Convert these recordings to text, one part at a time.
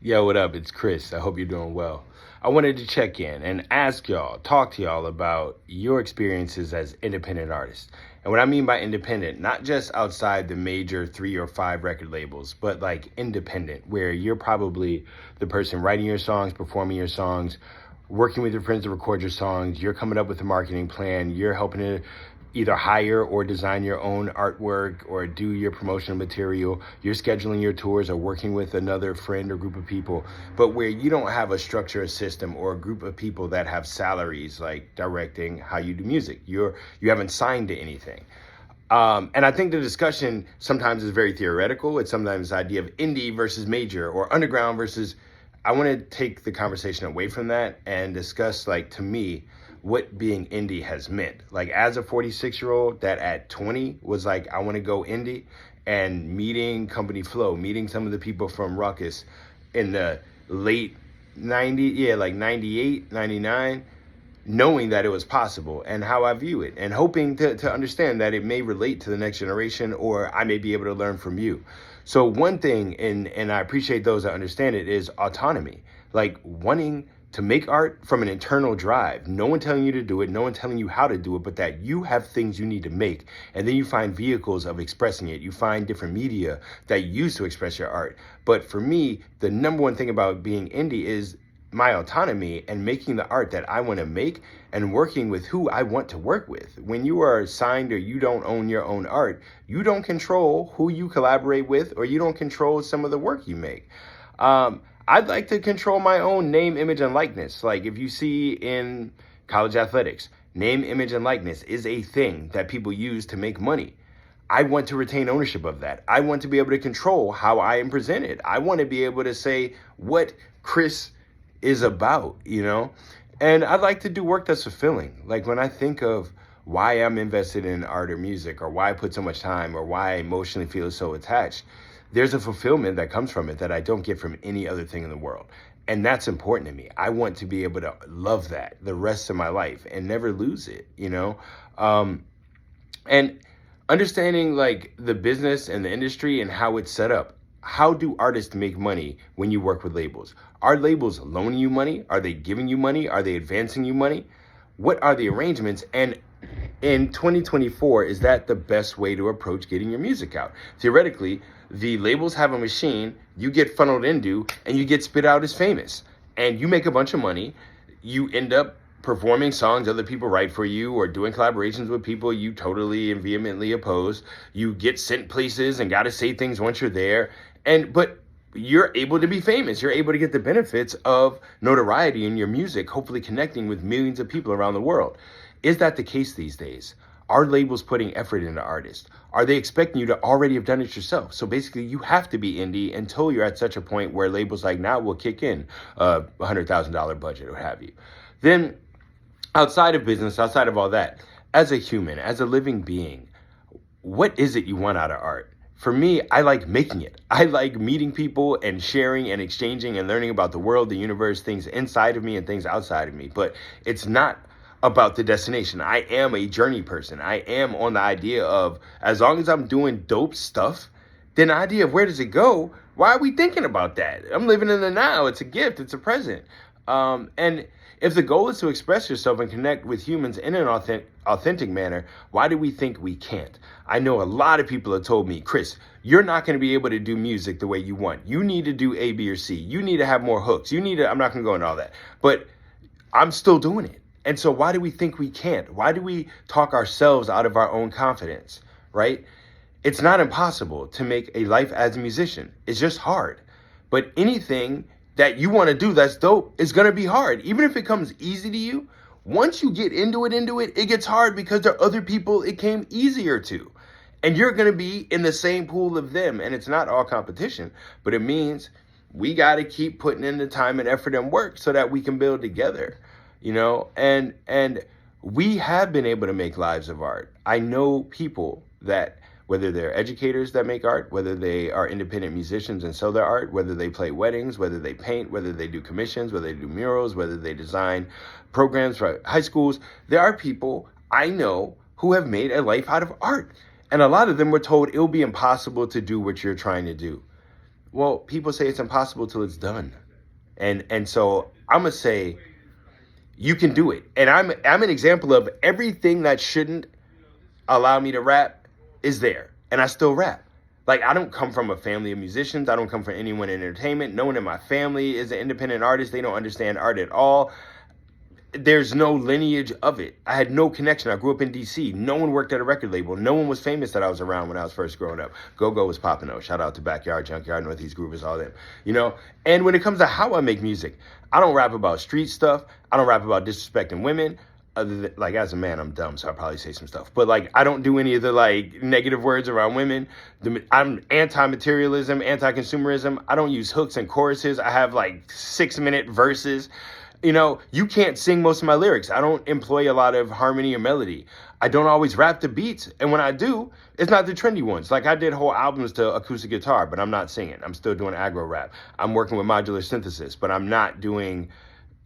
Yo, what up? It's Chris. I hope you're doing well. I wanted to check in and ask y'all, talk to y'all about your experiences as independent artists. And what I mean by independent, not just outside the major 3 or 5 record labels, but like independent, where you're probably the person writing your songs, performing your songs, working with your friends to record your songs. You're coming up with a marketing plan. You're helping to either hire or design your own artwork or do your promotional material. You're scheduling your tours or working with another friend or group of people, but where you don't have a structure, a system, or a group of people that have salaries like directing how you do music. You haven't signed to anything. And I think the discussion sometimes is very theoretical. It's sometimes the idea of indie versus major or underground versus. I want to take the conversation away from that and discuss, like, to me, what being indie has meant. Like, as a 46-year-old that at 20 was like, I want to go indie, and meeting Company Flow, meeting some of the people from Ruckus in the late 90s, like 98, 99, knowing that it was possible and how I view it, and hoping to understand that it may relate to the next generation, or I may be able to learn from you. So one thing, and I appreciate those that understand it, is autonomy. Like wanting to make art from an internal drive. No one telling you to do it, no one telling you how to do it, but that you have things you need to make. And then you find vehicles of expressing it. You find different media that you use to express your art. But for me, the number one thing about being indie is my autonomy and making the art that I want to make and working with who I want to work with. When you are signed or you don't own your own art, you don't control who you collaborate with, or you don't control some of the work you make. I'd like to control my own name, image, and likeness. Like if you see in college athletics, name, image, and likeness is a thing that people use to make money. I want to retain ownership of that. I want to be able to control how I am presented. I want to be able to say what Chris is about, And I'd like to do work that's fulfilling. Like when I think of why I'm invested in art or music, or why I put so much time, or why I emotionally feel so attached, there's a fulfillment that comes from it that I don't get from any other thing in the world. And that's important to me. I want to be able to love that the rest of my life and never lose it, And understanding like the business and the industry and how it's set up. How do artists make money when you work with labels? Are labels loaning you money? Are they giving you money? Are they advancing you money? What are the arrangements? And in 2024, is that the best way to approach getting your music out? Theoretically, the labels have a machine you get funneled into and you get spit out as famous. And you make a bunch of money. You end up performing songs other people write for you, or doing collaborations with people you totally and vehemently oppose. You get sent places and got to say things once you're there. But you're able to be famous. You're able to get the benefits of notoriety in your music, hopefully connecting with millions of people around the world. Is that the case these days? Are labels putting effort into artists? Are they expecting you to already have done it yourself? So basically, you have to be indie until you're at such a point where labels like now will kick in a $100,000 budget or have you. Then outside of business, outside of all that, as a human, as a living being, what is it you want out of art? For me, I like making it. I like meeting people and sharing and exchanging and learning about the world, the universe, things inside of me and things outside of me. But it's not about the destination. I am a journey person. I am on the idea of, as long as I'm doing dope stuff, then the idea of where does it go? Why are we thinking about that? I'm living in the now. It's a gift. It's a present. And if the goal is to express yourself and connect with humans in an authentic manner, why do we think we can't? I know a lot of people have told me, Chris, you're not going to be able to do music the way you want. You need to do A, B, or C. You need to have more hooks. I'm not going to go into all that, but I'm still doing it. And so why do we think we can't? Why do we talk ourselves out of our own confidence, right? It's not impossible to make a life as a musician. It's just hard. But anything that you want to do that's dope is going to be hard. Even if it comes easy to you, once you get into it, it gets hard because there are other people it came easier to. And you're going to be in the same pool of them. And it's not all competition, but it means we got to keep putting in the time and effort and work so that we can build together, and we have been able to make lives of art. I know people that, whether they're educators that make art, whether they are independent musicians and sell their art, whether they play weddings, whether they paint, whether they do commissions, whether they do murals, whether they design programs for high schools, there are people I know who have made a life out of art. And a lot of them were told it'll be impossible to do what you're trying to do. Well, people say it's impossible till it's done. And so I'm gonna say you can do it. And I'm an example of everything that shouldn't allow me to rap is there. And I still rap. Like, I don't come from a family of musicians. I don't come from anyone in entertainment. No one in my family is an independent artist. They don't understand art at all. There's no lineage of it. I had no connection. I grew up in DC. No one worked at a record label. No one was famous that I was around when I was first growing up. Go-Go was popping though. Shout out to Backyard, Junkyard, Northeast Groovers, all them. You know? And when it comes to how I make music, I don't rap about street stuff. I don't rap about disrespecting women. Other than, like, as a man, I'm dumb, so I'll probably say some stuff. But, like, I don't do any of the, like, negative words around women. I'm anti-materialism, anti-consumerism. I don't use hooks and choruses. I have, like, 6-minute verses. You know, you can't sing most of my lyrics. I don't employ a lot of harmony or melody. I don't always rap the beats. And when I do, it's not the trendy ones. Like, I did whole albums to acoustic guitar, but I'm not singing. I'm still doing aggro rap. I'm working with modular synthesis, but I'm not doing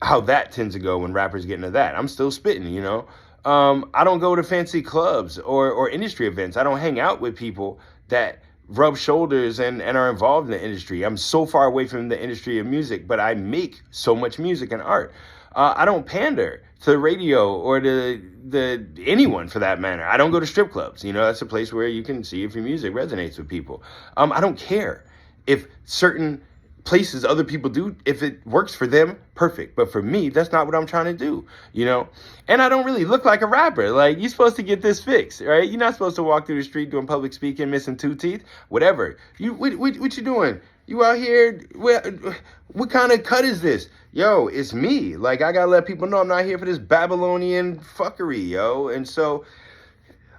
how that tends to go when rappers get into that. I'm still spitting, you know. I don't go to fancy clubs or industry events. I don't hang out with people that rub shoulders and are involved in the industry. I'm so far away from the industry of music, but I make so much music and art. I don't pander to the radio or to anyone for that matter. I don't go to strip clubs. You know, that's a place where you can see if your music resonates with people. I don't care if certain places other people do. If it works for them, perfect. But for me, that's not what I'm trying to do, you know? And I don't really look like a rapper. Like, you're supposed to get this fixed, right? You're not supposed to walk through the street doing public speaking, missing 2 teeth, whatever. What you doing? You out here, what kind of cut is this? Yo, it's me. Like, I gotta let people know I'm not here for this Babylonian fuckery, yo. And so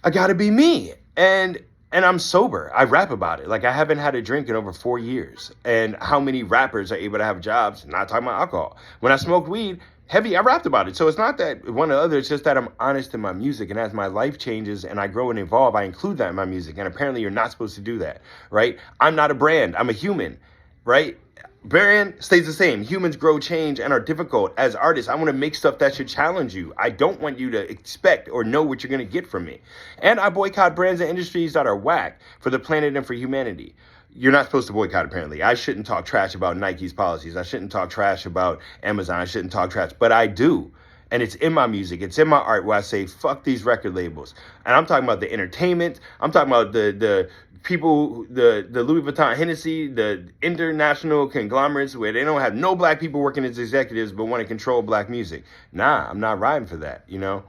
I gotta be me. And I'm sober. I rap about it. Like, I haven't had a drink in over 4 years. And how many rappers are able to have jobs not talking about alcohol? When I smoked weed, heavy, I rapped about it. So it's not that one or the other. It's just that I'm honest in my music. And as my life changes and I grow and evolve, I include that in my music. And apparently you're not supposed to do that, right? I'm not a brand. I'm a human, right? Brand stays the same. Humans grow, change, and are difficult. As artists, I want to make stuff that should challenge you. I don't want you to expect or know what you're going to get from me. And I boycott brands and industries that are whack for the planet and for humanity. You're not supposed to boycott, apparently. I shouldn't talk trash about Nike's policies. I shouldn't talk trash about Amazon. I shouldn't talk trash, but I do. And it's in my music. It's in my art where I say, fuck these record labels. And I'm talking about the entertainment. I'm talking about the people, the Louis Vuitton, Hennessy, the international conglomerates where they don't have no black people working as executives but want to control black music. Nah, I'm not riding for that, you know?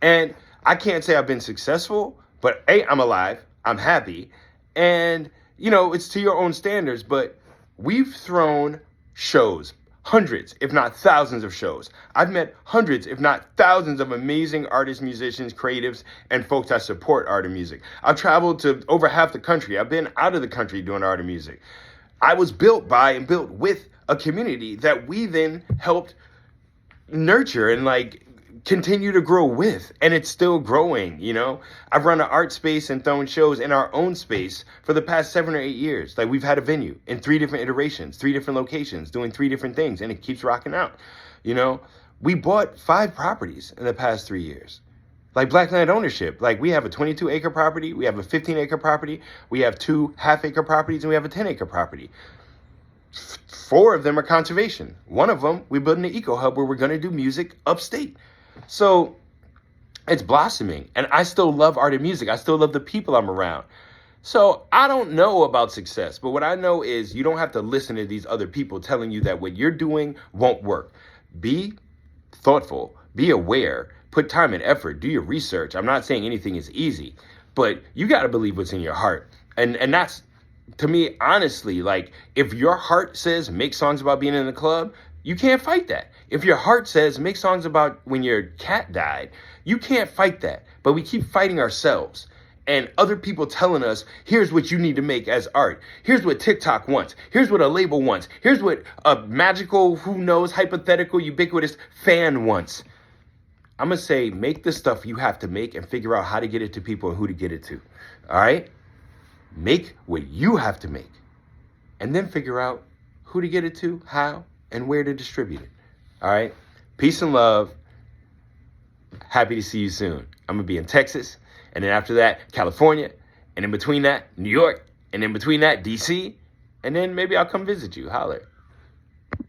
And I can't say I've been successful, but A, I'm alive, I'm happy, and, you know, it's to your own standards, but we've thrown shows, hundreds, if not thousands of shows. I've met hundreds, if not thousands of amazing artists, musicians, creatives, and folks that support art and music. I've traveled to over half the country. I've been out of the country doing art and music. I was built by and built with a community that we then helped nurture and like continue to grow with, and it's still growing, you know? I've run an art space and thrown shows in our own space for the past 7 or 8 years. Like, we've had a venue in 3 different iterations, 3 different locations, doing 3 different things, and it keeps rocking out, you know? We bought 5 properties in the past 3 years. Like, black land ownership. Like, we have a 22-acre property, we have a 15-acre property, we have 2 half-acre properties, and we have a 10-acre property. 4 of them are conservation. 1 of them, we're building an eco hub where we're going to do music upstate. So it's blossoming, and I still love art and music. I still love the people I'm around. So I don't know about success, but what I know is you don't have to listen to these other people telling you that what you're doing won't work. Be thoughtful, be aware, put time and effort, do your research. I'm not saying anything is easy, but you got to believe what's in your heart. And that's, to me, honestly, like, if your heart says make songs about being in the club, you can't fight that. If your heart says make songs about when your cat died, you can't fight that. But we keep fighting ourselves and other people telling us, here's what you need to make as art. Here's what TikTok wants. Here's what a label wants. Here's what a magical, who knows, hypothetical, ubiquitous fan wants. I'm going to say, make the stuff you have to make and figure out how to get it to people and who to get it to. All right? Make what you have to make and then figure out who to get it to, how, and where to distribute it. All right? Peace and love. Happy to see you soon. I'm going to be in Texas, and then after that, California, and in between that, New York, and in between that, DC, and then maybe I'll come visit you. Holler.